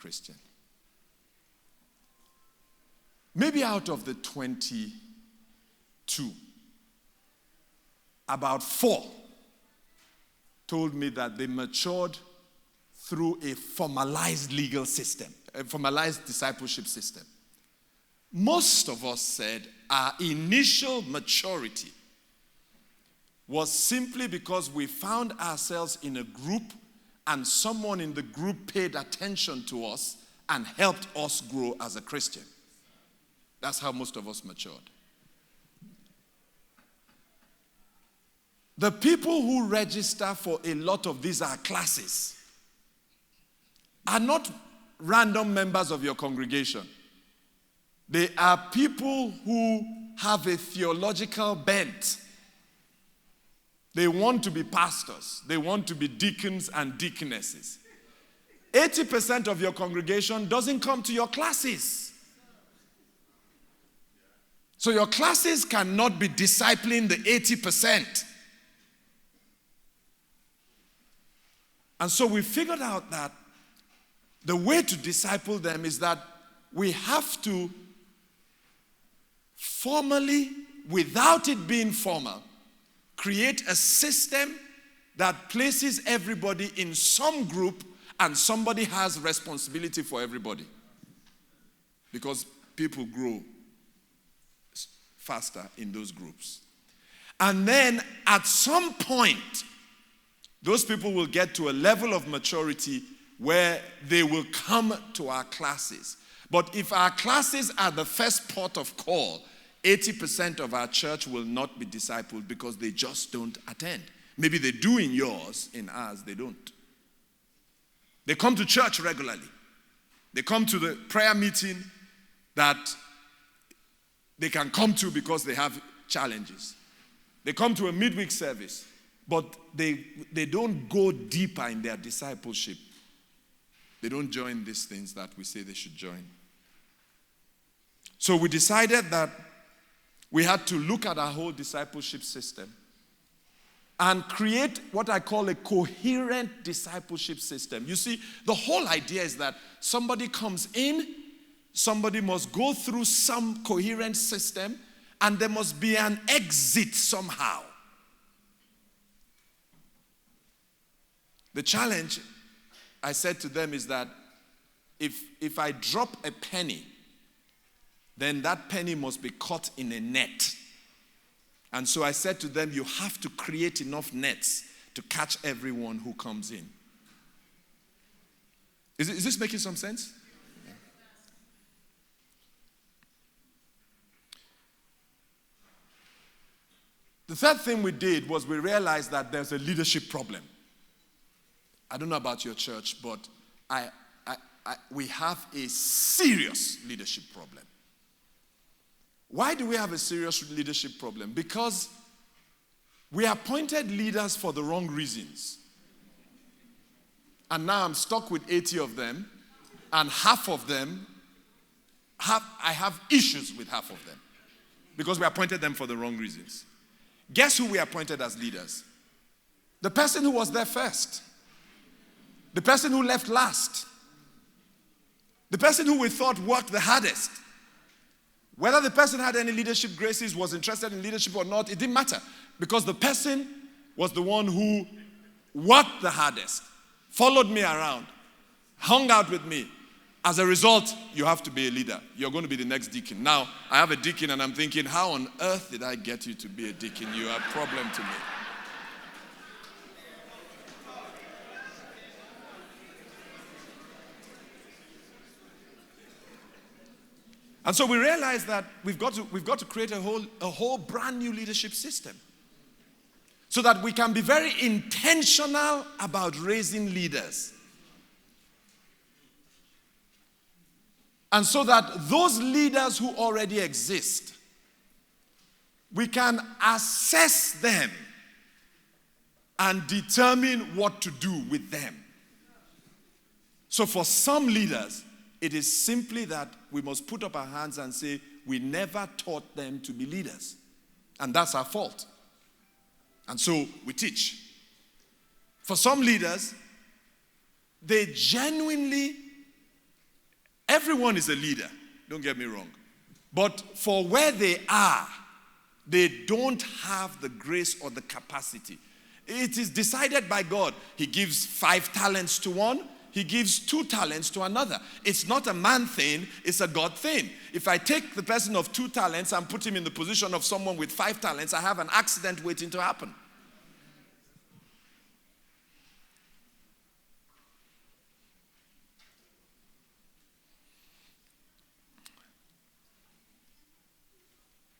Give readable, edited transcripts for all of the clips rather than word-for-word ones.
Christian. Maybe out of the 22, about 4 told me that they matured through a formalized legal system, a formalized discipleship system. Most of us said our initial maturity was simply because we found ourselves in a group and someone in the group paid attention to us and helped us grow as a Christian. That's how most of us matured. The people who register for a lot of these are classes are not random members of your congregation. They are people who have a theological bent. They want to be pastors. They want to be deacons and deaconesses. 80% of your congregation doesn't come to your classes. So your classes cannot be discipling the 80%. And so we figured out that the way to disciple them is that we have to formally, without it being formal, create a system that places everybody in some group and somebody has responsibility for everybody. Because people grow faster in those groups. And then at some point, those people will get to a level of maturity where they will come to our classes. But if our classes are the first port of call, 80% of our church will not be discipled because they just don't attend. Maybe they do in yours, in ours they don't. They come to church regularly. They come to the prayer meeting that they can come to because they have challenges. They come to a midweek service, but they don't go deeper in their discipleship. They don't join these things that we say they should join. So we decided that we had to look at our whole discipleship system and create what I call a coherent discipleship system. You see, the whole idea is that somebody comes in, somebody must go through some coherent system, and there must be an exit somehow. The challenge, I said to them, is that if I drop a penny, then that penny must be caught in a net. And so I said to them, you have to create enough nets to catch everyone who comes in. Is this making some sense? Yeah. The third thing we did was we realized that there's a leadership problem. I don't know about your church, but we have a serious leadership problem. Why do we have a serious leadership problem? Because we appointed leaders for the wrong reasons. And now I'm stuck with 80 of them, and half of them, I have issues with half of them. Because we appointed them for the wrong reasons. Guess who we appointed as leaders? The person who was there first. The person who left last. The person who we thought worked the hardest. Whether the person had any leadership graces, was interested in leadership or not, it didn't matter. Because the person was the one who worked the hardest, followed me around, hung out with me. As a result, you have to be a leader. You're going to be the next deacon. Now, I have a deacon and I'm thinking, how on earth did I get you to be a deacon? You are a problem to me. And so we realized that we've got to create a whole brand new leadership system so that we can be very intentional about raising leaders. And so that those leaders who already exist, we can assess them and determine what to do with them. So for some leaders, it is simply that we must put up our hands and say, we never taught them to be leaders. And that's our fault. And so we teach. For some leaders, they genuinely everyone is a leader, don't get me wrong. But for where they are, they don't have the grace or the capacity. It is decided by God. He gives 5 talents to one, He gives 2 talents to another. It's not a man thing, it's a God thing. If I take the person of 2 talents and put him in the position of someone with 5 talents, I have an accident waiting to happen.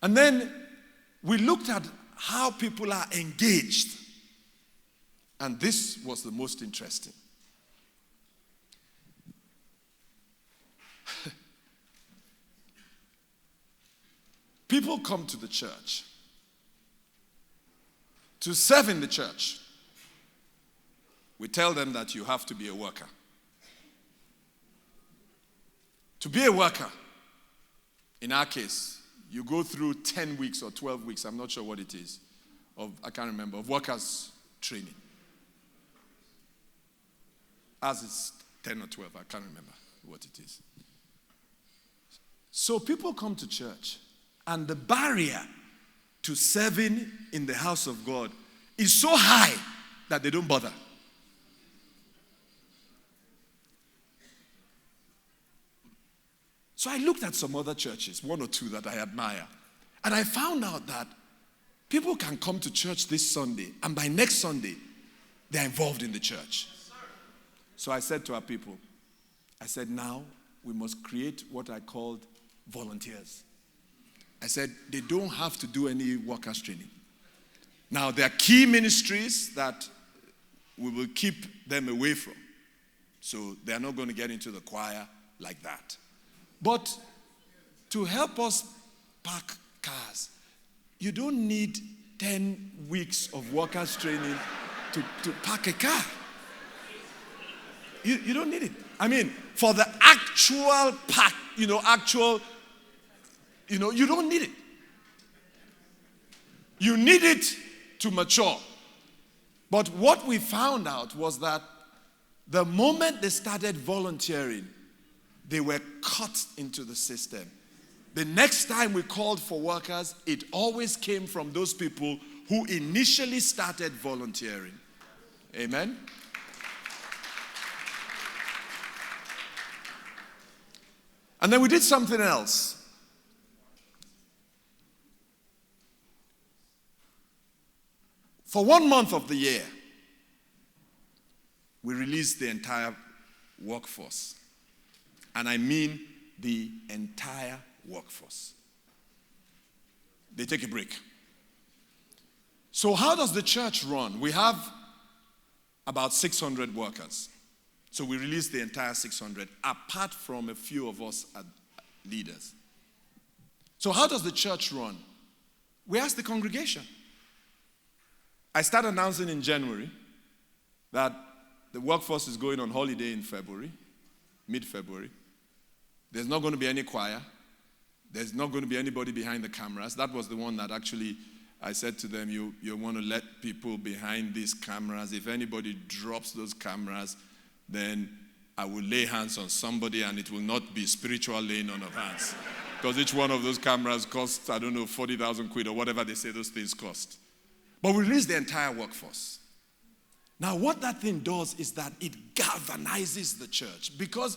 And then we looked at how people are engaged. And this was the most interesting. People come to the church to serve in the church. We tell them that you have to be a worker. To be a worker, in our case, you go through 10 weeks or 12 weeks, I'm not sure what it is, I can't remember, of workers training. As it's 10 or 12, I can't remember what it is. So people come to church, and the barrier to serving in the house of God is so high that they don't bother. So I looked at some other churches, 1 or 2 that I admire, and I found out that people can come to church this Sunday, and by next Sunday, they're involved in the church. So I said to our people, I said, now we must create what I called volunteers. I said, they don't have to do any workers training. Now, there are key ministries that we will keep them away from. So they're not going to get into the choir like that. But to help us park cars, you don't need 10 weeks of workers training to park a car. You don't need it. I mean, for the actual park, you don't need it. You need it to mature. But what we found out was that the moment they started volunteering, they were cut into the system. The next time we called for workers, it always came from those people who initially started volunteering. Amen? And then we did something else. For 1 month of the year, we released the entire workforce. And I mean the entire workforce. They take a break. So how does the church run? We have about 600 workers. So we released the entire 600, apart from a few of us as leaders. So how does the church run? We ask the congregation. I start announcing in January that the workforce is going on holiday in February, mid-February. There's not going to be any choir. There's not going to be anybody behind the cameras. That was the one that actually I said to them, you want to let people behind these cameras. If anybody drops those cameras, then I will lay hands on somebody, and it will not be spiritual laying on of hands. Because each one of those cameras costs, 40,000 quid or whatever they say those things cost. But we release the entire workforce. Now, what that thing does is that it galvanizes the church, because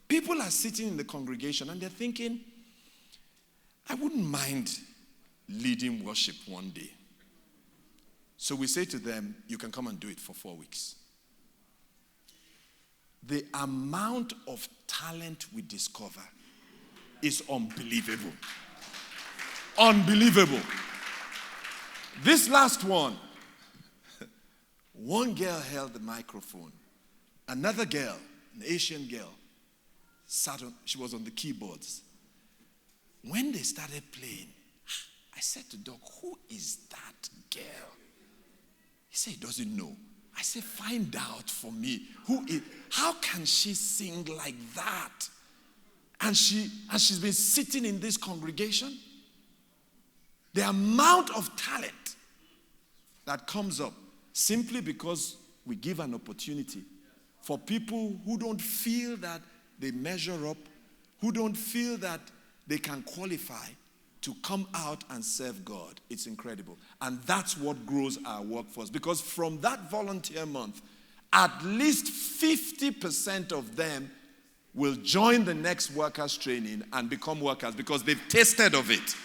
people are sitting in the congregation and they're thinking, I wouldn't mind leading worship one day. So we say to them, you can come and do it for 4 weeks. The amount of talent we discover is unbelievable. Unbelievable. This last one girl held the microphone. Another girl, an Asian girl, she was on the keyboards. When they started playing, I said to Doc, who is that girl? He said he doesn't know. I said, find out for me. How can she sing like that? And she's been sitting in this congregation. The amount of talent that comes up simply because we give an opportunity for people who don't feel that they measure up who don't feel that they can qualify to come out and serve God. It's incredible. And that's what grows our workforce. Because from that volunteer month, at least 50% of them will join the next workers training and become workers because they've tasted of it.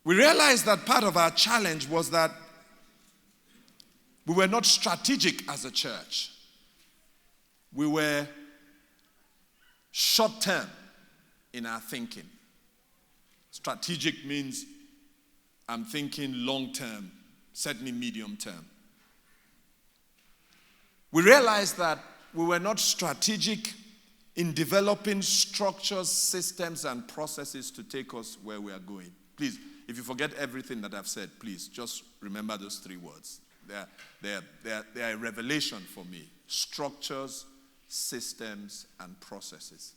We realized that part of our challenge was that we were not strategic as a church. We were short-term in our thinking. Strategic means I'm thinking long-term, certainly medium-term. We realized that we were not strategic in developing structures, systems, and processes to take us where we are going. Please, if you forget everything that I've said, please just remember those three words. They are a revelation for me. Structures, systems, and processes.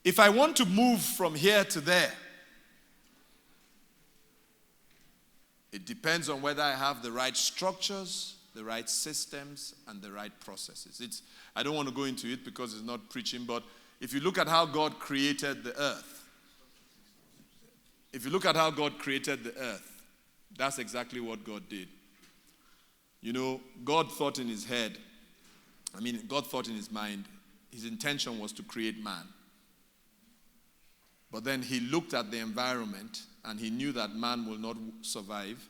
If I want to move from here to there, it depends on whether I have the right structures, the right systems, and the right processes. I don't want to go into it because it's not preaching, but if you look at how God created the earth, that's exactly what God did. You know, God thought in his mind, his intention was to create man. But then he looked at the environment and he knew that man will not survive,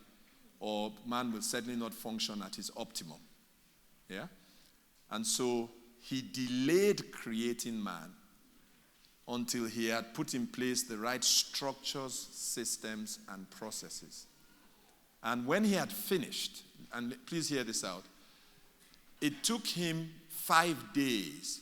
or man will certainly not function at his optimum. Yeah? And so he delayed creating man until he had put in place the right structures, systems, and processes. And when he had finished, and please hear this out, it took him 5 days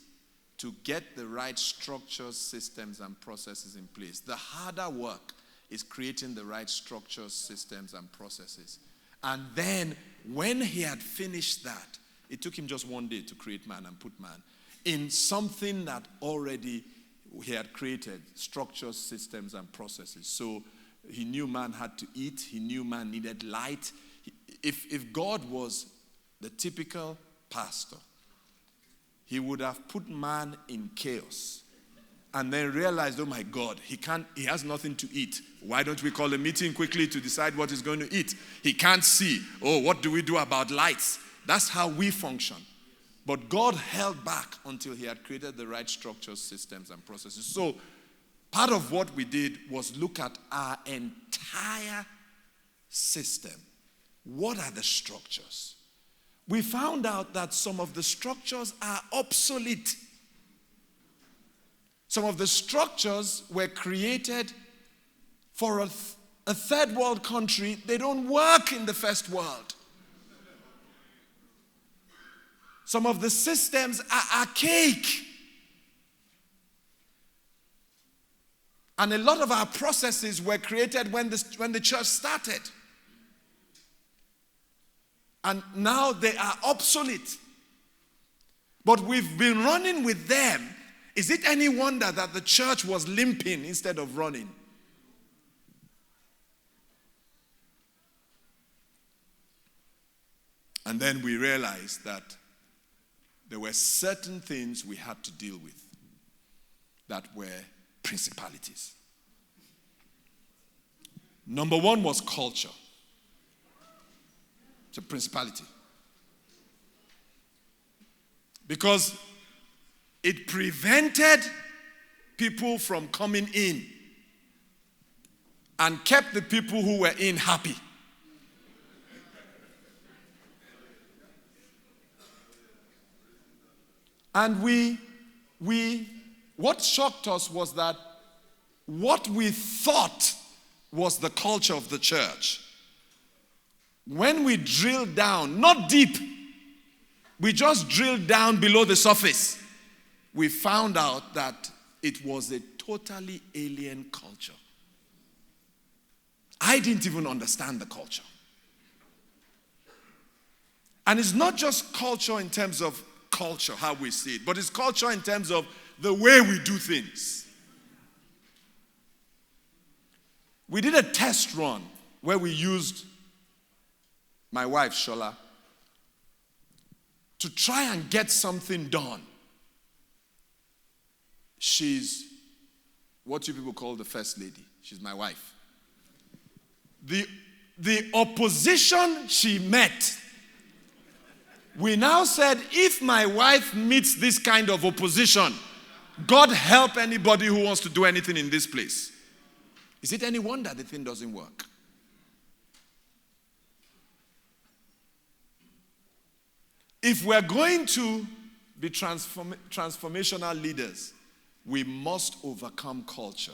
to get the right structures, systems, and processes in place. The harder work is creating the right structures, systems, and processes. And then when he had finished that, it took him just 1 day to create man and put man in something that already he had created, structures, systems, and processes. So he knew man had to eat. He knew man needed light. If God was the typical pastor, he would have put man in chaos and then realized, oh my God, he has nothing to eat. Why don't we call a meeting quickly to decide what he's going to eat? He can't see. Oh, what do we do about lights? That's how we function. But God held back until he had created the right structures, systems, and processes. So part of what we did was look at our entire system. What are the structures? We found out that some of the structures are obsolete. Some of the structures were created for a third world country. They don't work in the first world. Some of the systems are archaic. And a lot of our processes were created when the church started. And now they are obsolete. But we've been running with them. Is it any wonder that the church was limping instead of running? And then we realized that there were certain things we had to deal with that were principalities. Number one was culture. It's a principality. Because it prevented people from coming in and kept the people who were in happy. And what shocked us was that what we thought was the culture of the church, when we drilled down, not deep, we just drilled down below the surface, we found out that it was a totally alien culture. I didn't even understand the culture. And it's not just culture in terms of culture, how we see it, but it's culture in terms of the way we do things. We did a test run where we used my wife, Shola, to try and get something done. She's what you people call the first lady. She's my wife. The opposition she met, we now said, if my wife meets this kind of opposition, God help anybody who wants to do anything in this place. Is it any wonder the thing doesn't work? If we're going to be transformational leaders, we must overcome culture.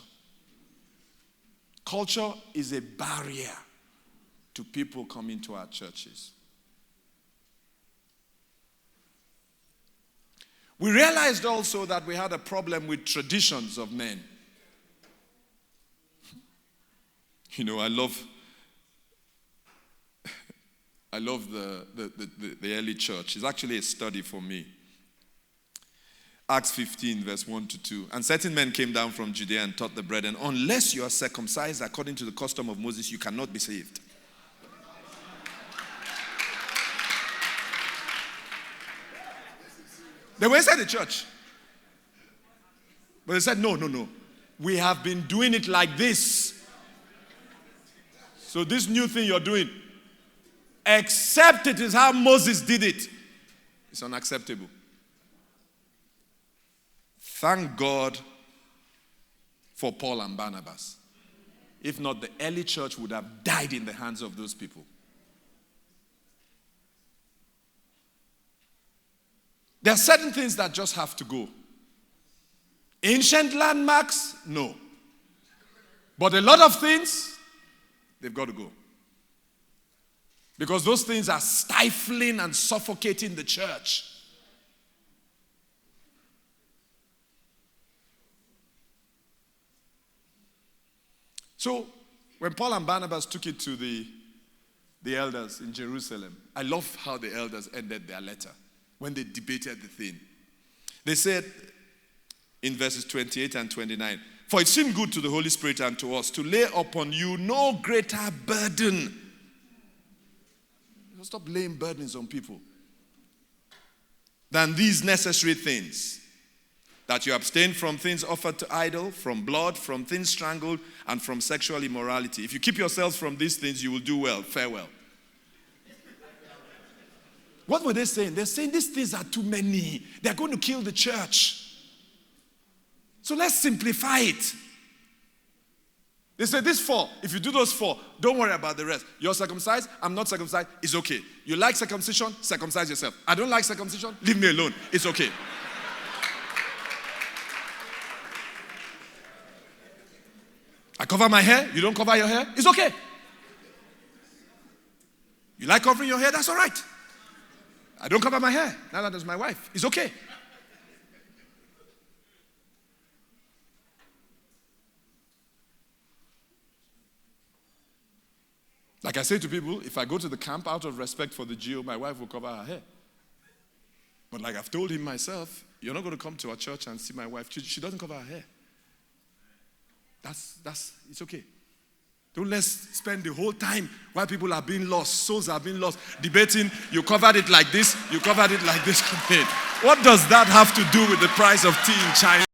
Culture is a barrier to people coming to our churches. We realized also that we had a problem with traditions of men. You know, I love the early church. It's actually a study for me. Acts 15, verse 1 to 2. And certain men came down from Judea and taught the brethren, unless you are circumcised according to the custom of Moses, you cannot be saved. They were inside the church. But they said, no. We have been doing it like this. So this new thing you're doing, except it is how Moses did it, it's unacceptable. Thank God for Paul and Barnabas. If not, the early church would have died in the hands of those people. There are certain things that just have to go. Ancient landmarks, no. But a lot of things, they've got to go. Because those things are stifling and suffocating the church. So, when Paul and Barnabas took it to the elders in Jerusalem, I love how the elders ended their letter when they debated the thing. They said in verses 28 and 29, for it seemed good to the Holy Spirit and to us to lay upon you no greater burden. Stop laying burdens on people. Than these necessary things. That you abstain from things offered to idol, from blood, from things strangled, and from sexual immorality. If you keep yourselves from these things, you will do well. Farewell. What were they saying? They're saying these things are too many. They're going to kill the church. So let's simplify it. They said, this 4, if you do those 4, don't worry about the rest. You're circumcised, I'm not circumcised, it's okay. You like circumcision, circumcise yourself. I don't like circumcision, leave me alone, it's okay. I cover my hair, you don't cover your hair, it's okay. You like covering your hair, that's all right. I don't cover my hair, neither does my wife, it's okay. Like I say to people, if I go to the camp out of respect for the GO, my wife will cover her hair. But like I've told him myself, you're not going to come to our church and see my wife. She doesn't cover her hair. It's okay. Don't let's spend the whole time while people are being lost, souls are being lost, debating, you covered it like this, you covered it like this. What does that have to do with the price of tea in China?